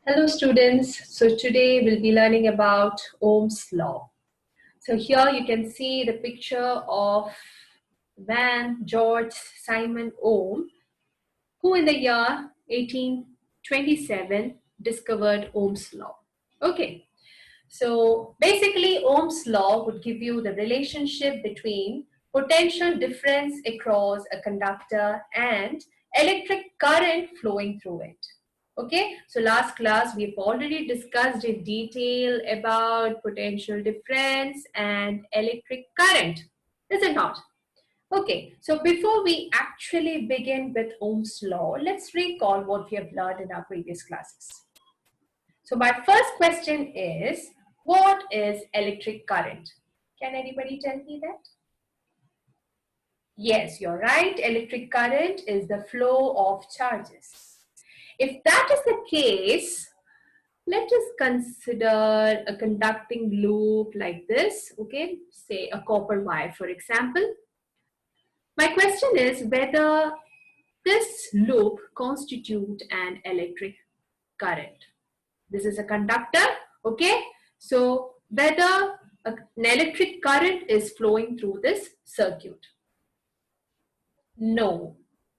Hello students, so today we'll be learning about Ohm's law. So here you can see the picture of Van George Simon Ohm, who in the year 1827 discovered Ohm's law. Okay, so basically Ohm's law would give you the relationship between potential difference across a conductor and electric current flowing through it. Okay, so last class we've already discussed in detail about potential difference and electric current, is it not? Okay, so before we actually begin with Ohm's law, let's recall what we have learned in our previous classes. So my first question is, what is electric current? Can anybody tell me that? Yes, you're right. Electric current is the flow of charges. If that is the case, let us consider a conducting loop like this, okay? Say a copper wire, for example. My question is whether this loop constitutes an electric current. This is a conductor, okay? So whether an electric current is flowing through this circuit. No,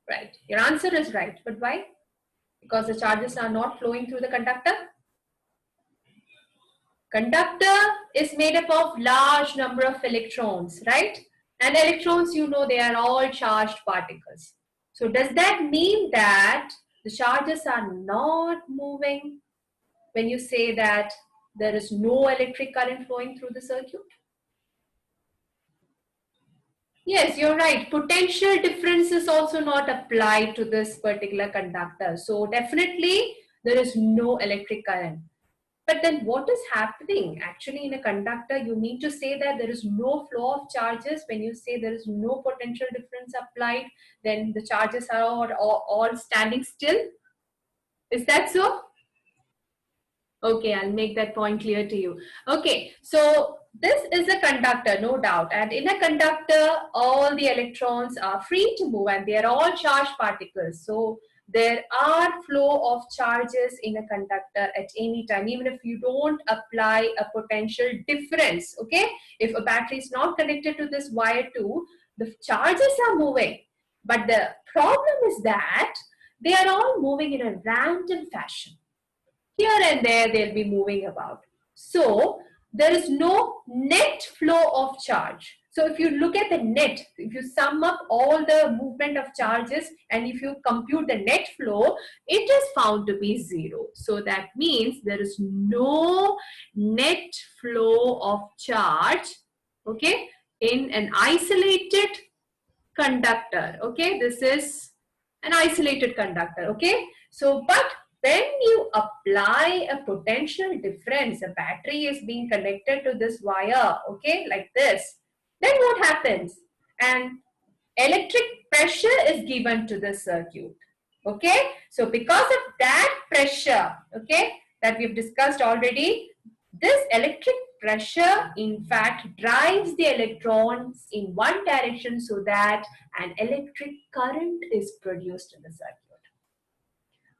right. Your answer is right, but why? Because the charges are not flowing through the conductor. Conductor is made up of large number of electrons, right? And electrons, you know, they are all charged particles. So does that mean that the charges are not moving when you say that there is no electric current flowing through the circuit? Yes, you're right. Potential difference is also not applied to this particular conductor. So definitely there is no electric current. But then what is happening? Actually, in a conductor, you mean to say that there is no flow of charges. When you say there is no potential difference applied, then the charges are all standing still. Is that so? Okay, I'll make that point clear to you. Okay, so this is a conductor, no doubt. And in a conductor, all the electrons are free to move and they are all charged particles. So there are flow of charges in a conductor at any time, even if you don't apply a potential difference. Okay, if a battery is not connected to this wire too, the charges are moving. But the problem is that they are all moving in a random fashion. Here and there they'll be moving about. So there is no net flow of charge. So if you look at the net, if you sum up all the movement of charges and if you compute the net flow, it is found to be zero. So that means there is no net flow of charge, okay, in an isolated conductor. Okay, this is an isolated conductor. Okay, so but when you apply a potential difference, a battery is being connected to this wire, okay, like this, then what happens? And electric pressure is given to the circuit, okay? So because of that pressure, okay, that we've discussed already, this electric pressure in fact drives the electrons in one direction so that an electric current is produced in the circuit.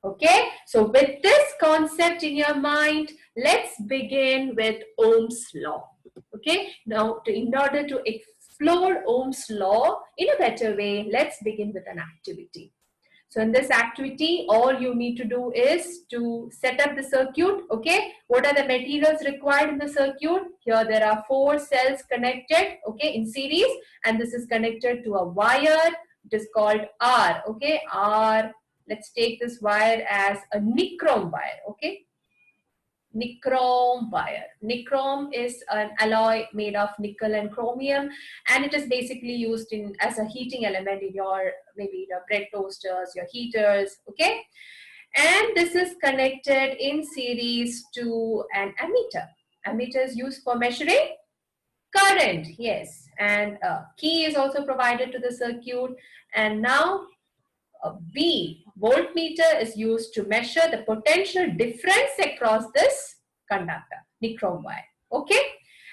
Okay, so with this concept in your mind, let's begin with Ohm's law. Okay, now in order to explore Ohm's law in a better way, let's begin with an activity. So in this activity, all you need to do is to set up the circuit. Okay, what are the materials required in the circuit? Here there are 4 cells connected, okay, in series, and this is connected to a wire. It is called R. Okay, R. Let's take this wire as a nichrome wire, okay? Nichrome wire. Nichrome is an alloy made of nickel and chromium, and it is basically used in as a heating element in your maybe your bread toasters, your heaters, okay? And this is connected in series to an ammeter. Ammeter is used for measuring current, yes. And a key is also provided to the circuit, and now a V, voltmeter, is used to measure the potential difference across this conductor, nichrome wire. Okay,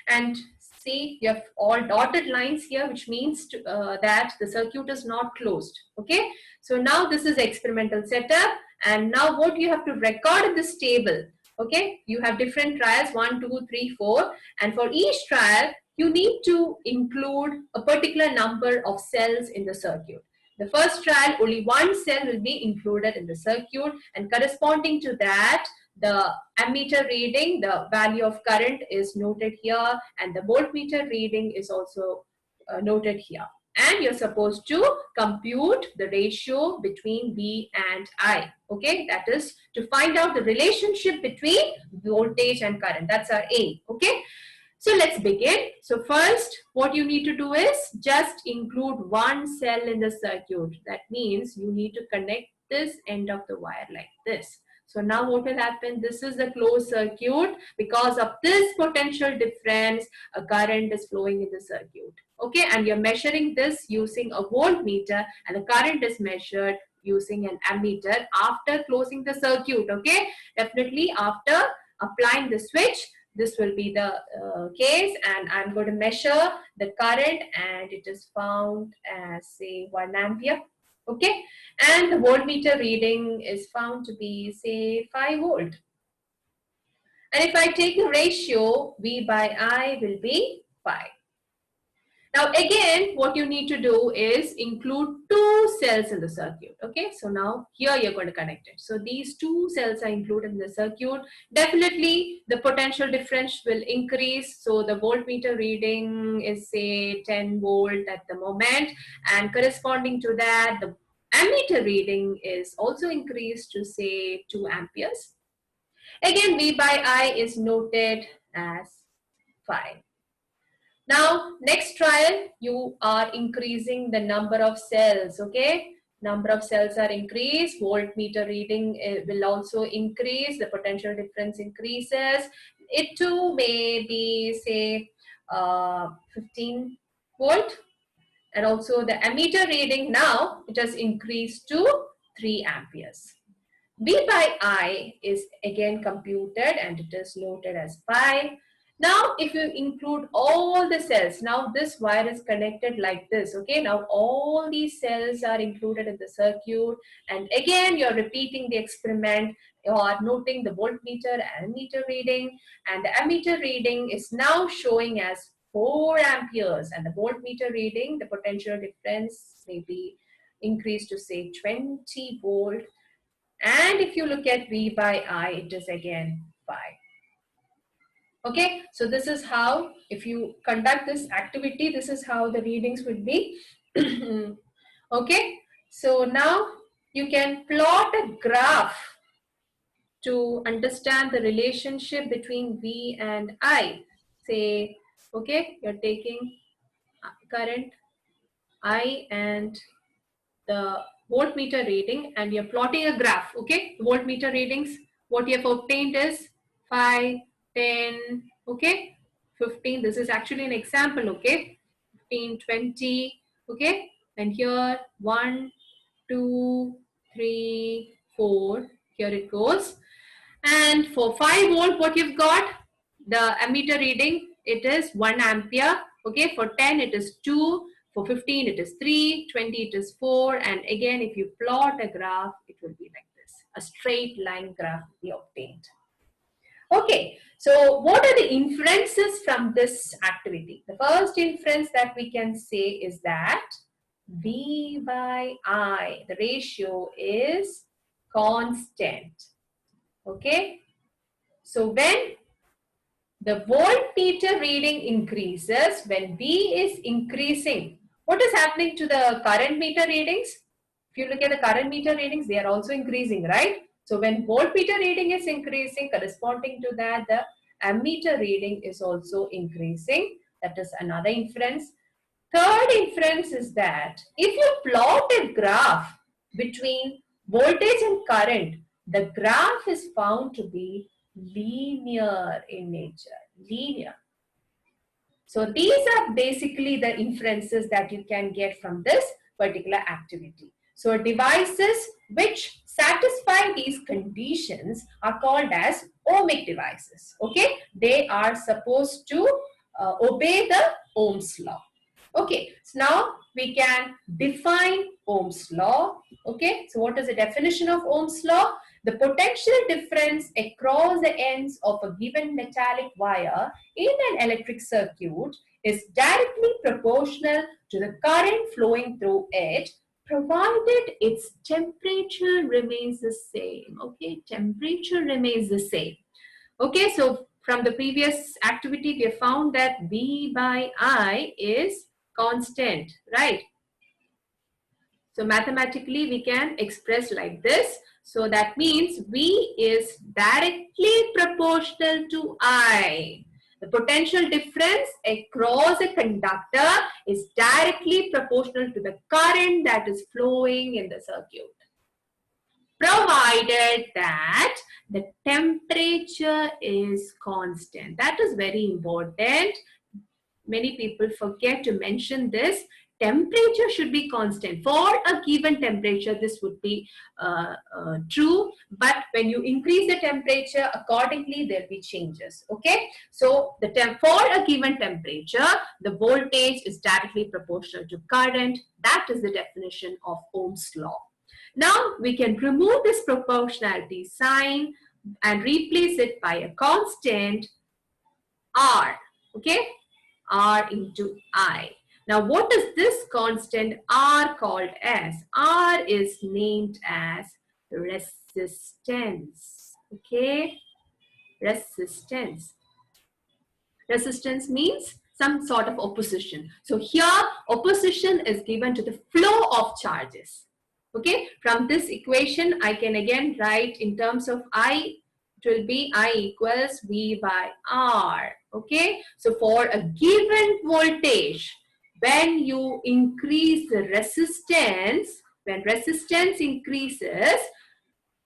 and see, you have all dotted lines here, which means that the circuit is not closed. Okay, so now this is experimental setup, And now what you have to record in this table, okay, you have different trials, 1, 2, 3, 4, and for each trial you need to include a particular number of cells in the circuit. The first trial, only one cell will be included in the circuit, and corresponding to that, the ammeter reading, the value of current is noted here, and the voltmeter reading is also noted here. And you're supposed to compute the ratio between V and I. Okay, that is to find out the relationship between voltage and current. That's our aim. Okay. So let's begin. So first, what you need to do is just include one cell in the circuit. That means you need to connect this end of the wire like this. So now what will happen? This is the closed circuit. Because of this potential difference, a current is flowing in the circuit. Okay, and you're measuring this using a voltmeter, and the current is measured using an ammeter after closing the circuit. Okay, definitely after applying the switch, this will be the case, and I'm going to measure the current, and it is found as say 1 ampere. Okay, and the voltmeter reading is found to be say 5 volt. And if I take the ratio, V by I will be 5. Now again, what you need to do is include two cells in the circuit. Okay, so now here you're going to connect it. So these two cells are included in the circuit. Definitely the potential difference will increase. So the voltmeter reading is say 10 volt at the moment, and corresponding to that, the ammeter reading is also increased to say 2 amperes. Again, V by I is noted as 5. Now, next trial, you are increasing the number of cells, okay? Number of cells are increased, voltmeter reading will also increase, the potential difference increases. It too may be, say, 15 volt. And also the ammeter reading now, it has increased to 3 amperes. V by I is again computed, and it is noted as 5. Now, if you include all the cells, now this wire is connected like this, okay? Now, all these cells are included in the circuit, and again, you're repeating the experiment. You are noting the voltmeter and ammeter reading, and the ammeter reading is now showing as 4 amperes, and the voltmeter reading, the potential difference may be increased to say 20 volt. And if you look at V by I, it is again 5. Okay, so this is how, if you conduct this activity, this is how the readings would be. Okay, so now you can plot a graph to understand the relationship between V and I. Say, okay, you're taking current I and the voltmeter reading, and you're plotting a graph. Okay, voltmeter readings, what you have obtained is 5, 10, okay, 15. This is actually an example. Okay, 15, 20, okay, and here 1, 2, 3, 4, here it goes. And for 5 volt, what you've got, the ammeter reading, it is 1 ampere. Okay, for 10 it is 2, for 15 it is 3, 20 it is 4, and again if you plot a graph, it will be like this. A straight line graph will be obtained. Okay, so what are the inferences from this activity? The first inference that we can say is that V by I, the ratio is constant. Okay, so when the voltmeter reading increases, when V is increasing, what is happening to the current meter readings? If you look at the current meter readings, they are also increasing, right? So when voltmeter reading is increasing, corresponding to that, the ammeter reading is also increasing. That is another inference. Third inference is that if you plot a graph between voltage and current, the graph is found to be linear in nature, linear. So these are basically the inferences that you can get from this particular activity. So devices which satisfy these conditions are called as ohmic devices. Okay, they are supposed to obey the Ohm's law. Okay, so now we can define Ohm's law. Okay, so what is the definition of Ohm's law? The potential difference across the ends of a given metallic wire in an electric circuit is directly proportional to the current flowing through it, provided its temperature remains the same. Okay, temperature remains the same. Okay, so from the previous activity, we have found that V by I is constant, right? So mathematically, we can express like this. So that means V is directly proportional to I. The potential difference across a conductor is directly proportional to the current that is flowing in the circuit, provided that the temperature is constant. That is very important. Many people forget to mention this. Temperature should be constant. For a given temperature, this would be true. But when you increase the temperature, accordingly, there will be changes. Okay. So for a given temperature, the voltage is directly proportional to current. That is the definition of Ohm's law. Now we can remove this proportionality sign and replace it by a constant R. Okay, R into I. Now what is this constant R called as? R is named as resistance. Okay, resistance. Resistance means some sort of opposition. So here opposition is given to the flow of charges. Okay, from this equation I can again write in terms of I, it will be I equals V by R. Okay, so for a given voltage, when you increase the resistance, when resistance increases,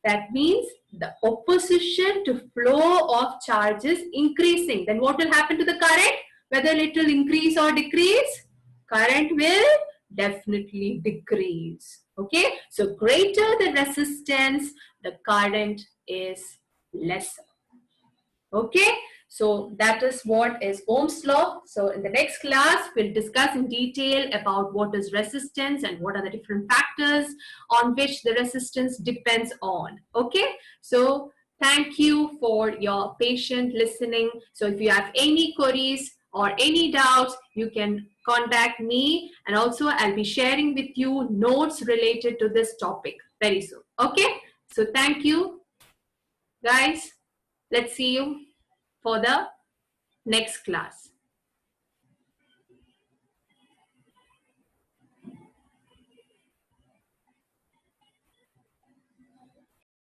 that means the opposition to flow of charges increasing. Then what will happen to the current? Whether it will increase or decrease? Current will definitely decrease. Okay. So greater the resistance, the current is lesser. Okay, so that is what is Ohm's law. So in the next class, we'll discuss in detail about what is resistance and what are the different factors on which the resistance depends on. Okay, so thank you for your patient listening. So if you have any queries or any doubts, you can contact me, and also I'll be sharing with you notes related to this topic very soon. Okay, so thank you guys. Let's see you for the next class.